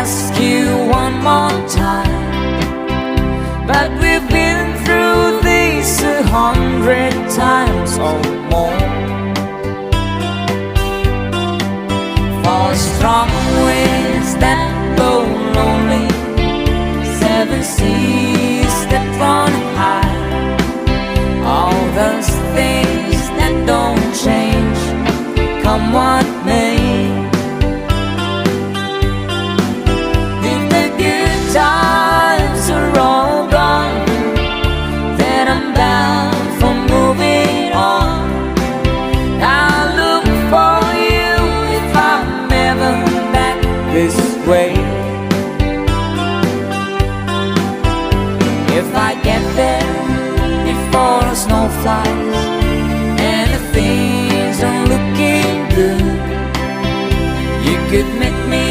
ask you one more time, but we've been through this 100 times or more. For strong winds that blow lonely, 7 seas that run high, all those things that don't change, come what may. If the good times are all gone, then I'm bound for moving on. I'll look for you if I'm ever back this way. If I get there before the snow flies and the things are looking good, you could meet me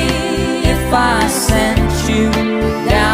if I sent you down